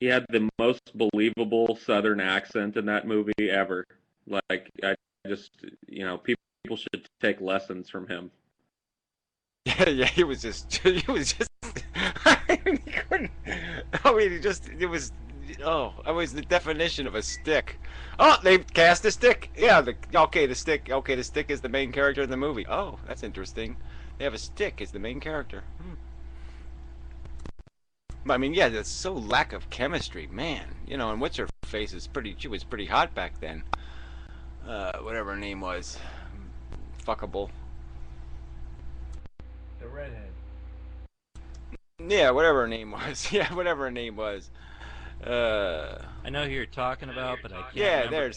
he had the most believable Southern accent in that movie ever. Like I just, people should take lessons from him. Yeah, yeah, he was just, I mean, he couldn't, I mean, it was, oh, it was the definition of a stick. Oh, they cast a stick. Yeah, okay, the stick is the main character in the movie. Oh, that's interesting. They have a stick as the main character. I mean, yeah, that's so lack of chemistry, man. And what's her face she was pretty hot back then. Whatever her name was. Fuckable. The redhead. Yeah, whatever her name was. Yeah, whatever her name was. I know who you're talking about, but I can't Yeah, remember.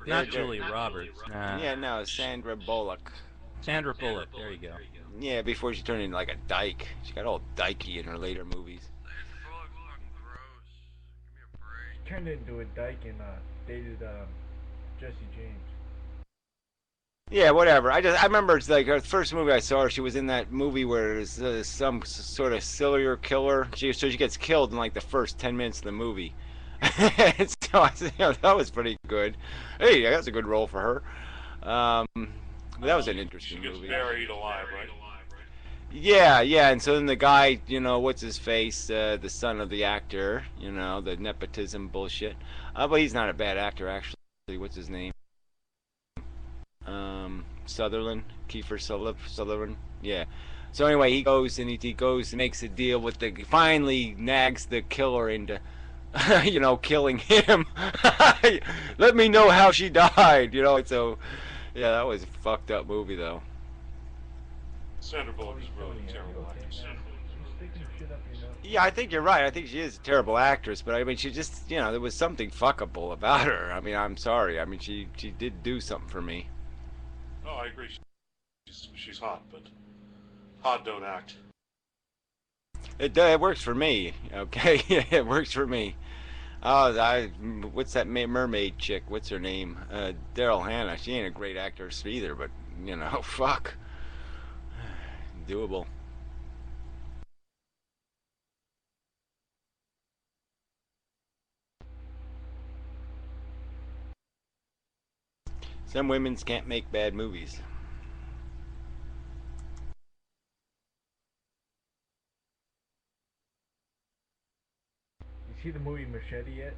Not there. Julia Roberts. Nah. Yeah, no, Sandra Bullock. Sandra Bullock. There you go. Yeah, before she turned into like a dyke. She got all dykey in her later movies. She turned into a dyke and dated Jesse James. Yeah, whatever. I remember it's like her first movie I saw her. She was in that movie where there's some sort of serial killer. So she gets killed in like the first 10 minutes of the movie. So that was pretty good. Hey, that's a good role for her. That was an interesting movie. She gets buried alive, right? Yeah, yeah. And so then the guy, what's his face, the son of the actor, the nepotism bullshit. But he's not a bad actor actually. What's his name? Sutherland, Kiefer Sutherland, yeah. So anyway, he goes and makes a deal with finally nags the killer into, killing him. Let me know how she died, So, yeah, that was a fucked up movie though. Sandra Bullock is really a terrible actress. Yeah, I think you're right. I think she is a terrible actress, but I mean, she just, there was something fuckable about her. I mean, I'm sorry. I mean, she did do something for me. Oh, I agree. She's hot, but hot don't act. It works for me, okay? It works for me. Oh, what's that mermaid chick? What's her name? Daryl Hannah. She ain't a great actress either, but, fuck. Doable. Some women can't make bad movies. You see the movie Machete yet?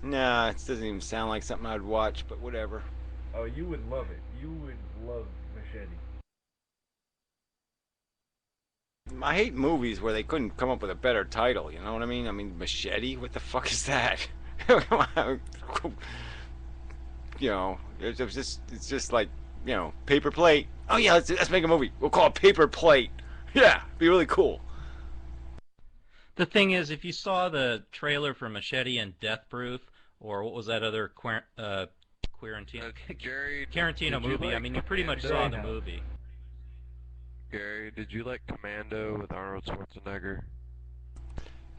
Nah, it doesn't even sound like something I'd watch, but whatever. Oh, you would love it. You would love Machete. I hate movies where they couldn't come up with a better title, you know what I mean? I mean, Machete? What the fuck is that? It's just like, paper plate. Oh yeah, let's make a movie. We'll call it Paper Plate. Yeah, be really cool. The thing is, if you saw the trailer for Machete and Death Proof, or what was that other Tarantino movie, I mean, you pretty much saw the movie. Gary, did you like Commando with Arnold Schwarzenegger?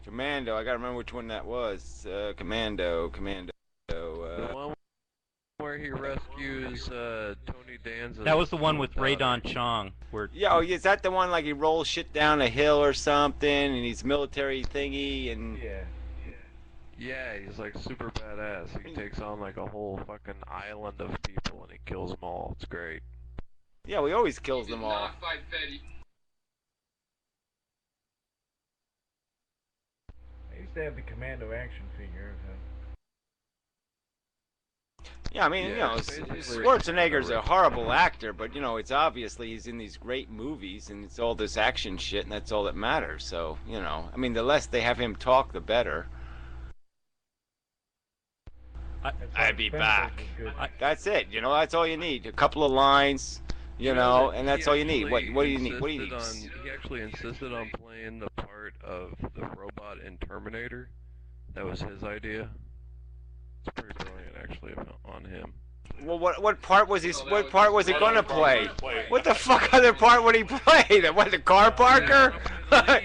Commando, I gotta remember which one that was. Commando. The one where he rescues Tony Danza. That was the one with Ray Don Chong. Yeah, oh, is that the one like he rolls shit down a hill or something, and he's military thingy, and... Yeah, he's like super badass. He takes on like a whole fucking island of people and he kills them all. It's great. Yeah, we always kills them all. I used to have the Commando action figure. Yeah, I mean, Schwarzenegger's a horrible actor, but, it's obviously he's in these great movies, and it's all this action shit, and that's all that matters, so, I mean, the less they have him talk, the better. I'd be back. That's it, that's all you need. A couple of lines, and that's all you need. What do you need? What do you need? He actually insisted on playing the part of the robot in Terminator. That was his idea. It's pretty brilliant, actually, on him. Well, what part was he? What part was he gonna play? What the fuck other part would he play? What, the car parker? I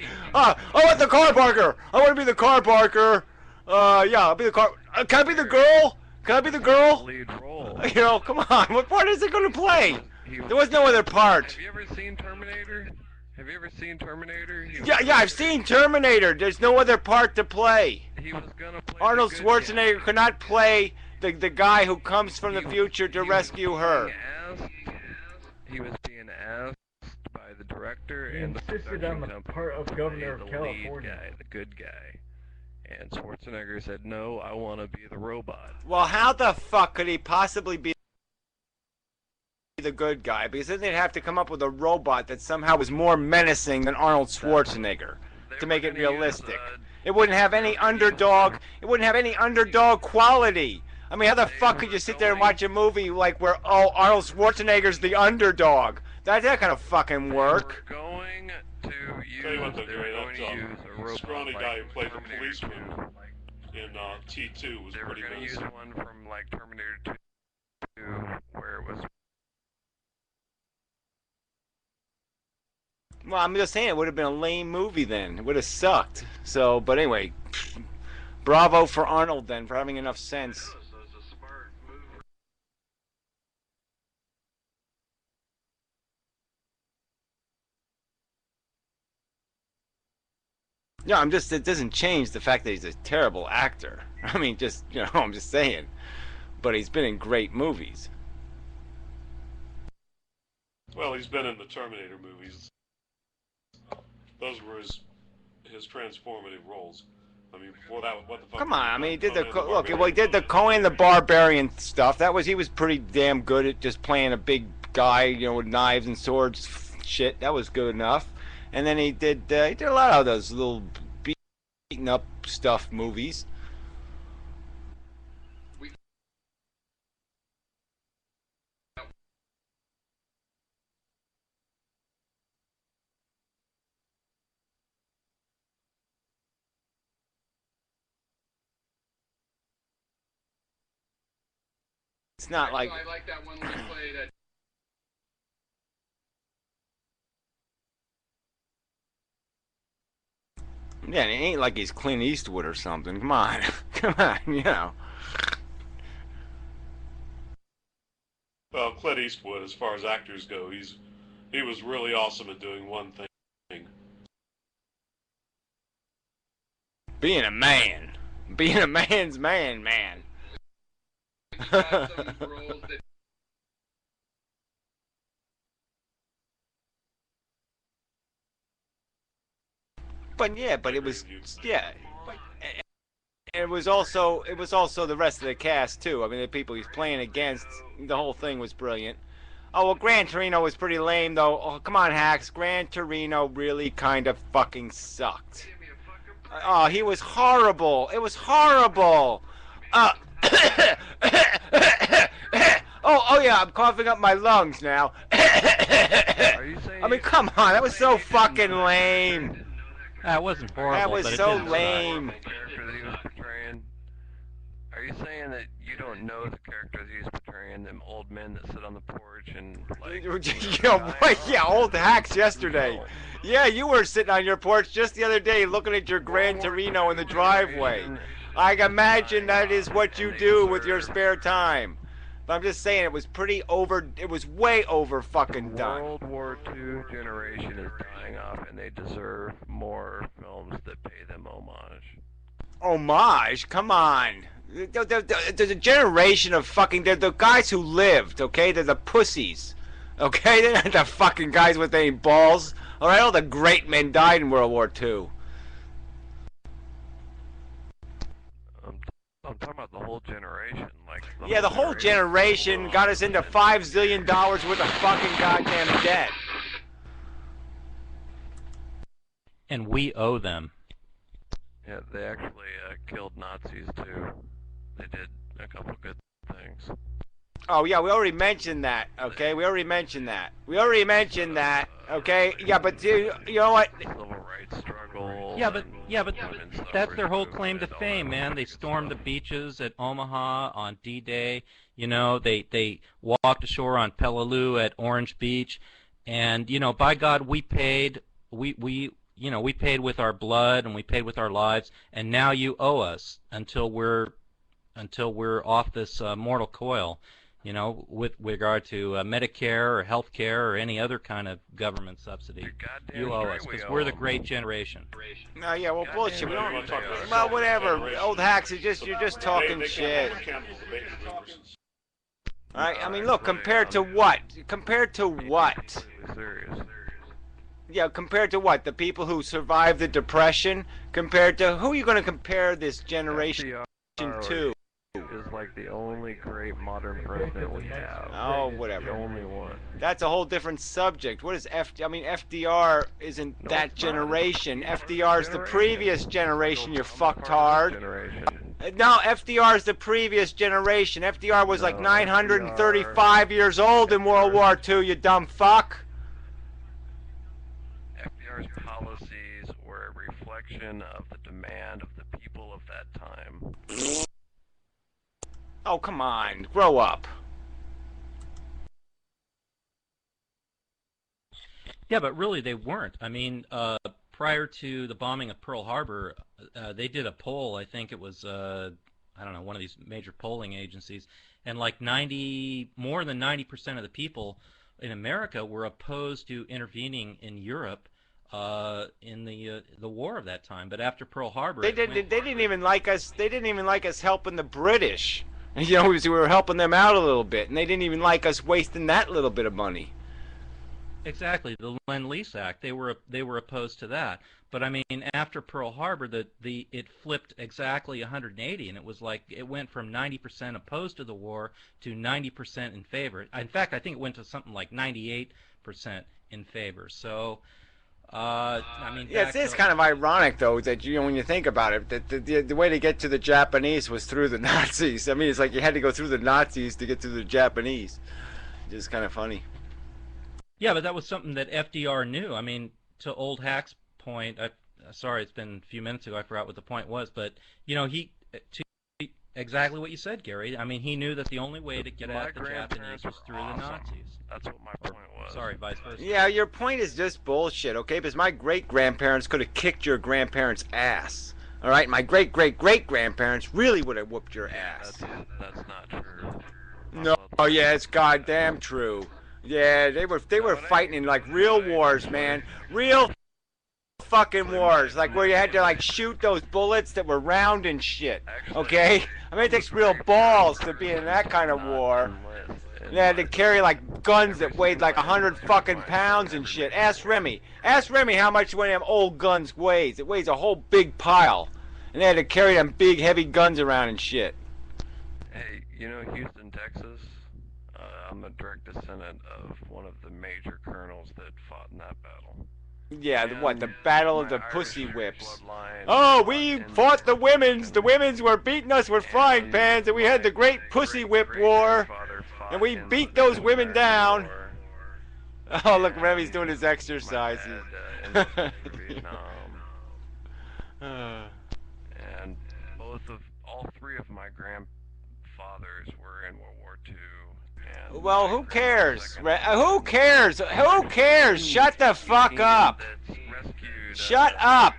want the car parker. I want to be the car parker. Yeah, I'll be the car. Can I be the girl? Can I be the girl? Lead role. Come on. What part is he gonna play? There was no other part. Have you ever seen Terminator? Have you ever seen Terminator? Yeah, I've seen Terminator. There's no other part to play. He was gonna play Arnold the good Schwarzenegger guy. could not play the guy who comes from the future to He rescue was her. being asked- He was being asked by the director He and the insisted production on the company part of to governor play of the lead California. guy, the good guy. And Schwarzenegger said, "No, I want to be the robot." Well, how the fuck could he possibly be the good guy? Because then they'd have to come up with a robot that somehow was more menacing than Arnold Schwarzenegger They to were make it gonna use, realistic. It wouldn't have any underdog. It wouldn't have any underdog quality. I mean, how the fuck could you sit there and watch a movie like where Arnold Schwarzenegger's the underdog? That kind of fucking work. They were going to use, Tell you what, though, they were Gary, going to that use a robot scrawny like guy who played the Terminator policeman 2. in T2 was They were pretty going to use menacing. one from like Terminator 2, where it was. Well, I'm just saying it would have been a lame movie then. It would have sucked. So, but anyway, bravo for Arnold then for having enough sense. No, it doesn't change the fact that he's a terrible actor. I mean, I'm just saying. But he's been in great movies. Well, he's been in the Terminator movies. Those were his transformative roles. I mean, before that, what the fuck? Come on, I mean, he did Conan he did the Conan the Barbarian stuff. He was pretty damn good at just playing a big guy, with knives and swords, shit. That was good enough. And then he did a lot of those little beaten up stuff movies. It's not like. I like that one when he played. Yeah, it ain't like he's Clint Eastwood or something. Come on, come on, Well, Clint Eastwood, as far as actors go, he was really awesome at doing one thing. Being a man, being a man's man. He's got some roles that But it was and it was also the rest of the cast too. I mean, the people he's playing against, the whole thing was brilliant. Oh well, Gran Torino was pretty lame though. Oh come on, Hacks, Gran Torino really kind of fucking sucked. Oh, he was horrible. It was horrible. Oh yeah, I'm coughing up my lungs now. Are you saying? I mean, come on, that was so fucking lame. That wasn't horrible. That was but it so didn't suck. lame. The character that he was portraying. Are you saying that you don't know the characters he was portraying? Them old men that sit on the porch and like. Yeah, old Hacks yesterday. Yeah, you were sitting on your porch just the other day looking at your Gran Torino in the driveway. I imagine that is what you do with your spare time. But I'm just saying it was it was way over fucking done. World War II generation is dying off, and they deserve more films that pay them homage. Homage? Come on. There's a generation of fucking... They're the guys who lived, okay? They're the pussies. Okay? They're not the fucking guys with any balls. Alright? All the great men died in World War II. I'm talking about the whole generation. Yeah, the whole generation got us into $5 zillion worth of fucking goddamn debt. And we owe them. Yeah, they actually killed Nazis too. They did a couple good things. Oh yeah, we already mentioned that. Okay, we already mentioned that. Okay, yeah, but you know what? Civil rights struggle. Yeah, but women's that's their whole suffrage claim to movement, all fame, that man. They fucking stormed the stuff. beaches at Omaha on D-Day. They walked ashore on Peleliu at Orange Beach, and by God, we paid. We paid with our blood and we paid with our lives, and now you owe us until we're off this mortal coil. you know, with regard to Medicare or health care or any other kind of government subsidy. You're goddamn You owe straight us we because owe we're the 'em. great generation. No, yeah, well, bullshit. We don't. You wanna talk about Well, whatever. generation? Old hacks, you're just talking They shit. can't hold the baby boomers. All right. I mean, look. Compared to what? Compared to what? Completely serious. Yeah, compared to what? The people who survived the Depression? Compared to who are you going to compare this generation FDR to? is like the only great modern president we have. Oh, The whatever. only one. That's a whole different subject. What is I mean, FDR isn't No, that it's not. generation. Yeah, FDR's the previous generation, you I'm a fucktard. part of that generation. No, FDR's the previous generation. FDR was like No, 935 years old in World War II, you dumb fuck. FDR's policies were a reflection of the demand of the people of that time. Oh, come on. Grow up. Yeah, but really they weren't. I mean, prior to the bombing of Pearl Harbor, they did a poll. I think it was, I don't know, one of these major polling agencies, and like more than 90% of the people in America were opposed to intervening in Europe in the war of that time. But after Pearl Harbor, They didn't even like us. They didn't even like us helping the British. You know, we were helping them out a little bit, and they didn't even like us wasting that little bit of money. Exactly, the Lend-Lease Act. They were opposed to that. But I mean, after Pearl Harbor, it flipped exactly 180, and it was like it went from 90% opposed to the war to 90% in favor. In fact, I think it went to something like 98% in favor. So, I mean, Yeah, it's kind of ironic though that when you think about it, that the way to get to the Japanese was through the Nazis. I mean, it's like you had to go through the Nazis to get to the Japanese. It's kind of funny. Yeah, but that was something that FDR knew. I mean, to old Hack's point, sorry, it's been a few minutes ago. I forgot what the point was, but you know, exactly what you said, Gary. I mean, he knew that the only way to get at the Japanese was through the Nazis. That's what my point was. Sorry, vice versa. Yeah, your point is just bullshit, okay? Because my great-grandparents could have kicked your grandparents' ass. All right, my great-great-great-grandparents really would have whooped your ass. That's not true. No, oh yeah, it's goddamn true. Yeah, they were fighting in like real wars, man. Real fucking wars, like where you had to like shoot those bullets that were round and shit. Okay, I mean it takes real balls to be in that kind of war. They had to carry like guns that weighed like 100 fucking pounds and shit. Ask Remy how much one of them old guns weighs. It weighs a whole big pile, and they had to carry them big heavy guns around and shit. Hey, you know Houston, Texas? I'm a direct descendant of one of the major colonels that fought in that battle. Yeah, the Battle of the Pussy Whips. Bloodline, Oh, we fought the women's. The women's were beating us with frying pans, and we had the Great Pussy Whip War, and we beat those women down. Oh, look, Remy's doing his exercises. And all three of my grandfathers were in World War II. And Well, who cares? Who cares? Who cares? Shut the fuck up. Shut up.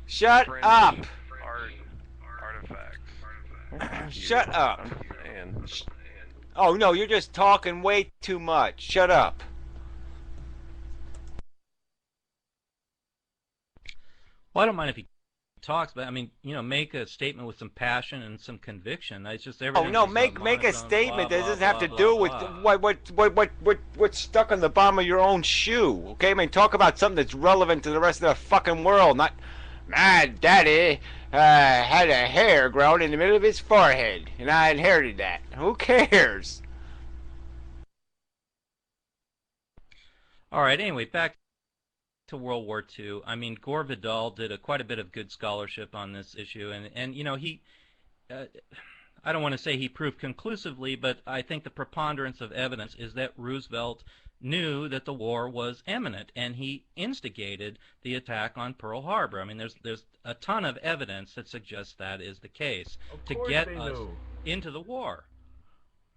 Shut up. Artifacts. Shut up. I'm saying. Oh, no, you're just talking way too much. Shut up. Well, I don't mind if he talks, but I mean, you know, make a statement with some passion and some conviction. It's just everything. Oh no, make a statement that doesn't have to do with what's stuck on the bottom of your own shoe. Okay, I mean, talk about something that's relevant to the rest of the fucking world. Not, my daddy had a hair growing in the middle of his forehead, and I inherited that. Who cares? All right. Anyway, back to World War II. I mean, Gore Vidal did quite a bit of good scholarship on this issue, and you know, I don't want to say he proved conclusively, but I think the preponderance of evidence is that Roosevelt knew that the war was imminent, and he instigated the attack on Pearl Harbor. I mean, there's a ton of evidence that suggests that is the case to get us into the war.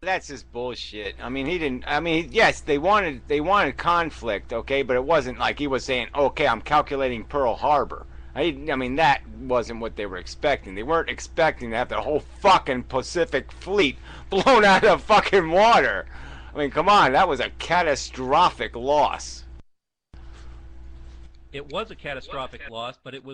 That's just bullshit. I mean, he didn't. I mean, yes, they wanted conflict, okay, but it wasn't like he was saying, okay, I'm calculating Pearl Harbor. I mean, that wasn't what they were expecting. They weren't expecting to have the whole fucking Pacific Fleet blown out of fucking water. I mean, come on, that was a catastrophic loss. It was a catastrophic loss, but it was